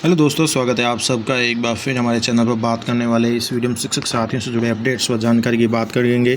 Hello दोस्तों, स्वागत है आप सबका एक बार फिर हमारे चैनल पर। बात करने वाले इस वीडियो में शिक्षक साथियों से जुड़े अपडेट्स व जानकारी की बात करेंगे।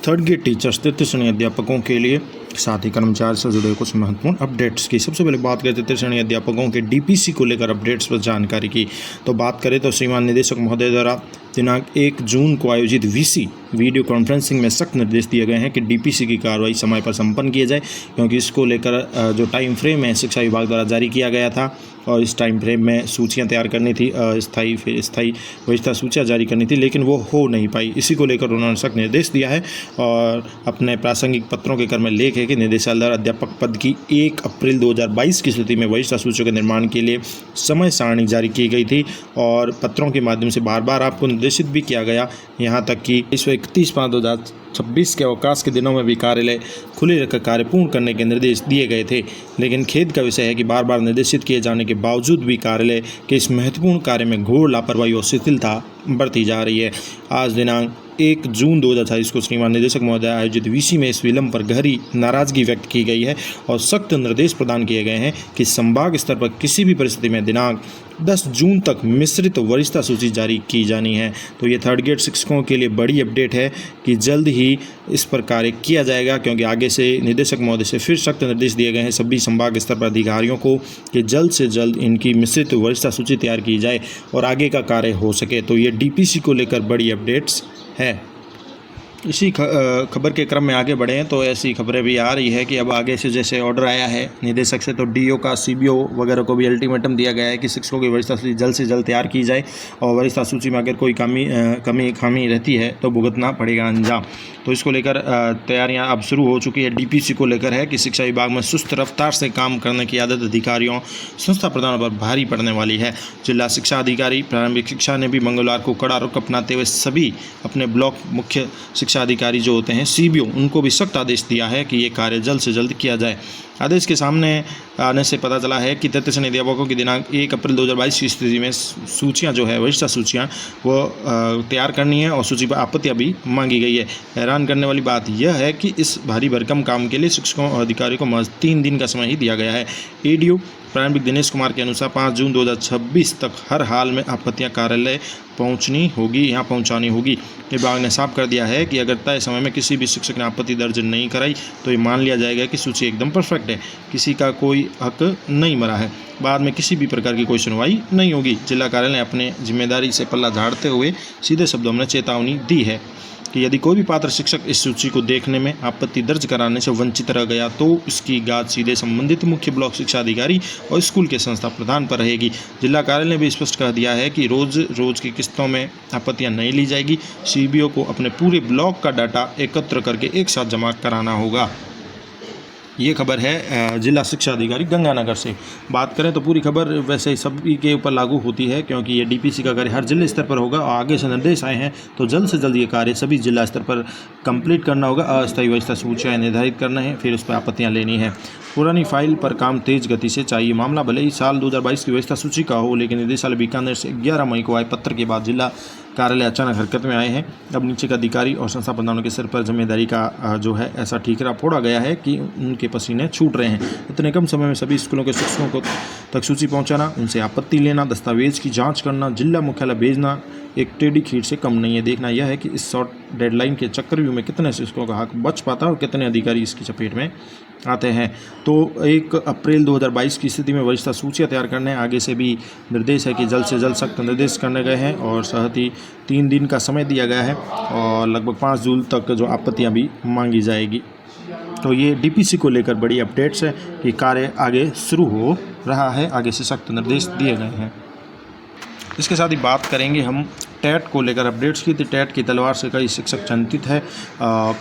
थर्ड ग्रेड टीचर्स, तृतीय श्रेणी अध्यापकों के लिए, साथ ही कर्मचारी से जुड़े कुछ महत्वपूर्ण अपडेट्स की। सबसे पहले बात करें तृतीय श्रेणी अध्यापकों के डीपीसी को लेकर अपडेट्स व जानकारी की। तो बात करें तो श्रीमान निदेशक महोदय द्वारा दिनांक 1 जून को आयोजित वीसी वीडियो कॉन्फ्रेंसिंग में सख्त निर्देश दिए गए हैं कि डीपीसी की कार्रवाई समय पर संपन्न किया जाए, क्योंकि इसको लेकर जो टाइम फ्रेम है शिक्षा विभाग द्वारा जारी किया गया था और इस टाइम फ्रेम में सूचियां तैयार करनी थी, स्थायी फिर स्थायी वरिष्ठता सूचियां जारी करनी थी, लेकिन वो हो नहीं पाई। इसी को लेकर उन्होंने सख्त निर्देश दिया है और अपने प्रासंगिक पत्रों के क्रम में लेख है कि निदेशालय द्वारा अध्यापक पद की 1 अप्रैल 2022 की स्थिति में वरिष्ठता सूचियों के निर्माण के लिए समय सारणी जारी की गई थी और पत्रों के माध्यम से बार बार आपको निर्देशित भी किया गया, यहाँ तक कि 31/5/2026 के अवकाश के दिनों में भी कार्यालय खुले रखकर कार्य पूर्ण करने के निर्देश दिए गए थे। लेकिन खेद का विषय है कि बार बार निर्देशित किए जाने के बावजूद भी कार्यालय के इस महत्वपूर्ण कार्य में घोर लापरवाही और शिथिलता बरती जा रही है। आज दिनांक 1 जून 2028 को श्रीमान निदेशक महोदय आयोजित वीसी में इस विलंब पर गहरी नाराजगी व्यक्त की गई है और सख्त निर्देश प्रदान किए गए हैं कि संभाग स्तर पर किसी भी परिस्थिति में दिनांक 10 जून तक मिश्रित वरिष्ठता सूची जारी की जानी है। तो ये थर्ड ग्रेड शिक्षकों के लिए बड़ी अपडेट है कि जल्द ही इस पर कार्य किया जाएगा, क्योंकि आगे से निदेशक महोदय से फिर सख्त निर्देश दिए गए हैं सभी संभाग स्तर पर अधिकारियों को कि जल्द से जल्द इनकी मिश्रित वरिष्ठता सूची तैयार की जाए और आगे का कार्य हो सके। तो ये डीपीसी को लेकर बड़ी अपडेट्स है। इसी खबर के क्रम में आगे बढ़े हैं तो ऐसी खबरें भी आ रही है कि अब आगे से जैसे ऑर्डर आया है निदेशक से, तो डीओ का सीबीओ वगैरह को भी अल्टीमेटम दिया गया है कि शिक्षकों की वरिष्ठता सूची जल्द से जल्द तैयार की जाए और वरिष्ठता सूची में अगर कोई कमी खामी रहती है तो भुगतना पड़ेगा अंजाम। तो इसको लेकर तैयारियां अब शुरू हो चुकी है। डीपीसी को लेकर है कि शिक्षा विभाग में सुस्त रफ्तार से काम करने की आदत अधिकारियों संस्था प्रधानों पर भारी पड़ने वाली है। जिला शिक्षा अधिकारी प्रारंभिक शिक्षा ने भी मंगलवार को कड़ा रुख अपनाते हुए सभी अपने ब्लॉक मुख्य शिक्षा अधिकारी जो होते हैं सीबीओ, उनको भी सख्त आदेश दिया है कि ये कार्य जल्द से जल्द किया जाए। आदेश के सामने आने से पता चला है कि तृतीय श्रेणी अध्यापकों की दिनांक 1 अप्रैल 2022 की स्थिति में सूचियां जो है वरिष्ठता सूचियां वो तैयार करनी है और सूची पर आपत्तियां भी मांगी गई है। हैरान करने वाली बात यह है कि इस भारी भरकम काम के लिए शिक्षकों और अधिकारियों को महज 3 दिन का समय ही दिया गया है। एडीओ प्रारंभिक दिनेश कुमार के अनुसार 5 जून 2026 तक हर हाल में आपत्तियां कार्यालय पहुंचानी होगी। विभाग ने साफ कर दिया है कि अगर तय समय में किसी भी शिक्षक ने आपत्ति दर्ज नहीं कराई तो ये मान लिया जाएगा कि सूची एकदम परफेक्ट है, किसी का कोई हक नहीं मरा है, बाद में किसी भी प्रकार की कोई सुनवाई नहीं होगी। जिला कार्यालय ने अपने जिम्मेदारी से पल्ला झाड़ते हुए सीधे शब्दों में चेतावनी दी है कि यदि कोई भी पात्र शिक्षक इस सूची को देखने में आपत्ति दर्ज कराने से वंचित रह गया तो इसकी गाज सीधे संबंधित मुख्य ब्लॉक शिक्षा अधिकारी और स्कूल के संस्था प्रधान पर रहेगी। जिला कार्यालय ने भी स्पष्ट कर दिया है कि रोज की किस्तों में आपत्तियां नहीं ली जाएगी। सीबीओ को अपने पूरे ब्लॉक का डाटा एकत्र करके एक साथ जमा कराना होगा। ये खबर है जिला शिक्षा अधिकारी गंगानगर से। बात करें तो पूरी खबर वैसे सभी के ऊपर लागू होती है, क्योंकि ये डीपीसी का कार्य हर जिले स्तर पर होगा और आगे से निर्देश आए हैं तो जल्द से जल्द ये कार्य सभी जिला स्तर पर कंप्लीट करना होगा। अस्थायी वरिष्ठता सूचियाँ निर्धारित करना है, फिर उस पर आपत्तियाँ लेनी है। पुरानी फाइल पर काम तेज गति से चाहिए। मामला भले ही साल 2022 की वरिष्ठता सूची का हो, लेकिन निदेशालय बीकानेर से 11 मई को आए पत्र के बाद जिला कार्यालय अचानक हरकत में आए हैं। अब नीचे का अधिकारी और संस्था प्रधानों के सिर पर जिम्मेदारी का जो है ऐसा ठीकरा फोड़ा गया है कि उनके पसीने छूट रहे हैं। इतने कम समय में सभी स्कूलों के शिक्षकों को तक सूची पहुंचाना, उनसे आपत्ति लेना, दस्तावेज की जांच करना, जिला मुख्यालय भेजना एक टेढ़ी खीर से कम नहीं है। देखना यह है कि इस शॉर्ट डेडलाइन के चक्रव्यूह में कितने शिक्षकों का हक बच पाता है और कितने अधिकारी इसकी चपेट में आते हैं। तो 1 अप्रैल 2022 की स्थिति में वरिष्ठता सूचियाँ तैयार करने आगे से भी निर्देश है कि जल्द से जल्द सख्त निर्देश करने गए हैं और साथ ही 3 दिन का समय दिया गया है और लगभग 5 जून तक जो आपत्तियाँ भी मांगी जाएगी। तो ये डीपीसी को लेकर बड़ी अपडेट्स है कि कार्य आगे शुरू हो रहा है, आगे से सख्त निर्देश दिए गए हैं। इसके साथ ही बात करेंगे हम टेट को लेकर अपडेट्स की। टेट की तलवार से कई शिक्षक चिंतित है।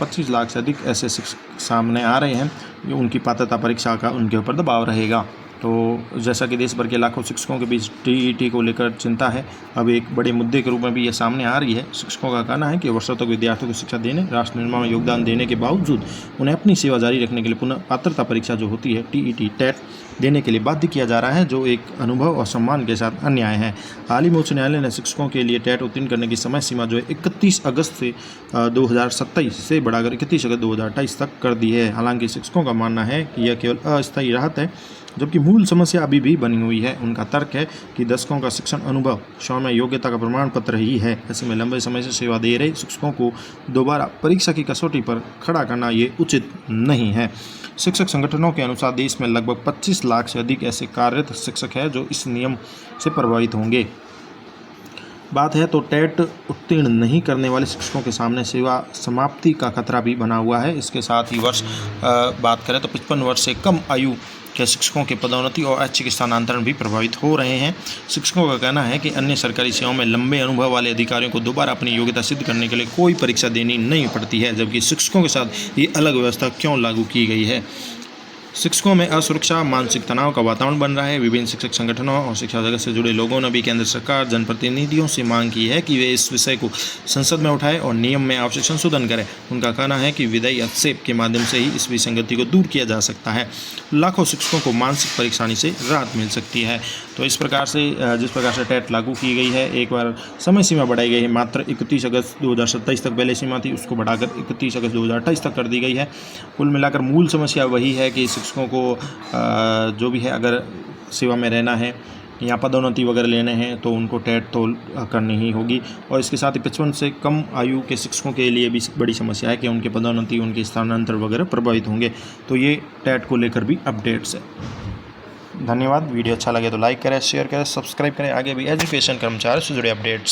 25 लाख से अधिक ऐसे शिक्षक सामने आ रहे हैं, उनकी पात्रता परीक्षा का उनके ऊपर दबाव रहेगा। तो जैसा कि देश भर के लाखों शिक्षकों के बीच टीईटी को लेकर चिंता है, अब एक बड़े मुद्दे के रूप में भी यह सामने आ रही है। शिक्षकों का कहना है कि वर्षों तक विद्यार्थियों को शिक्षा देने, राष्ट्र निर्माण में योगदान देने के बावजूद उन्हें अपनी सेवा जारी रखने के लिए पुनः पात्रता परीक्षा जो होती है टीईटी टेट देने के लिए बाध्य किया जा रहा है, जो एक अनुभव और सम्मान के साथ अन्याय है। हाल ही में उच्च न्यायालय ने शिक्षकों के लिए टेट उत्तीर्ण करने की समय सीमा जो है 31 अगस्त से 2027 से बढ़ाकर 31 अगस्त 2028 तक कर दी है। हालांकि शिक्षकों का मानना है कि यह केवल अस्थायी राहत है जबकि मूल समस्या अभी भी बनी हुई है। उनका तर्क है कि दशकों का शिक्षण अनुभव स्वयं में योग्यता का प्रमाण पत्र ही है। ऐसे में लंबे समय से सेवा दे रहे शिक्षकों को दोबारा परीक्षा की कसौटी पर खड़ा करना ये उचित नहीं है। शिक्षक संगठनों के अनुसार देश में लगभग 25 लाख से अधिक ऐसे कार्यरत शिक्षक हैं जो इस नियम से प्रभावित होंगे। बात है तो टेट उत्तीर्ण नहीं करने वाले शिक्षकों के सामने सेवा समाप्ति का खतरा भी बना हुआ है। इसके साथ ही बात करें तो 55 वर्ष से कम आयु के शिक्षकों के पदोन्नति और ऐच्छिक स्थानांतरण भी प्रभावित हो रहे हैं। शिक्षकों का कहना है कि अन्य सरकारी सेवाओं में लंबे अनुभव वाले अधिकारियों को दोबारा अपनी योग्यता सिद्ध करने के लिए कोई परीक्षा देनी नहीं पड़ती है, जबकि शिक्षकों के साथ ये अलग व्यवस्था क्यों लागू की गई है। शिक्षकों में असुरक्षा, मानसिक तनाव का वातावरण बन रहा है। विभिन्न शिक्षक संगठनों और शिक्षा जगत से जुड़े लोगों ने भी केंद्र सरकार, जनप्रतिनिधियों से मांग की है कि वे इस विषय को संसद में उठाएं और नियम में आवश्यक संशोधन करें। उनका कहना है कि विधेयक हस्तक्षेप के माध्यम से ही इस विसंगति को दूर किया जा सकता है। लाखों शिक्षकों को मानसिक परेशानी से राहत मिल सकती है। तो इस प्रकार से जिस प्रकार से टेट लागू की गई है, एक बार समय सीमा बढ़ाई गई है। मात्र 31 अगस्त 2027 तक पहले सीमा थी, उसको बढ़ाकर 31 अगस्त 2028 तक कर दी गई है। कुल मिलाकर मूल समस्या वही है कि शिक्षकों को जो भी है अगर सेवा में रहना है या पदोन्नति वगैरह लेने हैं तो उनको टेट तो करनी ही होगी। और इसके साथ ही 55 से कम आयु के शिक्षकों के लिए भी बड़ी समस्या है कि उनके पदोन्नति, उनके स्थानांतर वगैरह प्रभावित होंगे। तो ये टेट को लेकर भी अपडेट्स है। धन्यवाद। वीडियो अच्छा लगे तो लाइक करें, शेयर करें, सब्सक्राइब करें। आगे भी एजुकेशन कर्मचारी से जुड़े अपडेट्स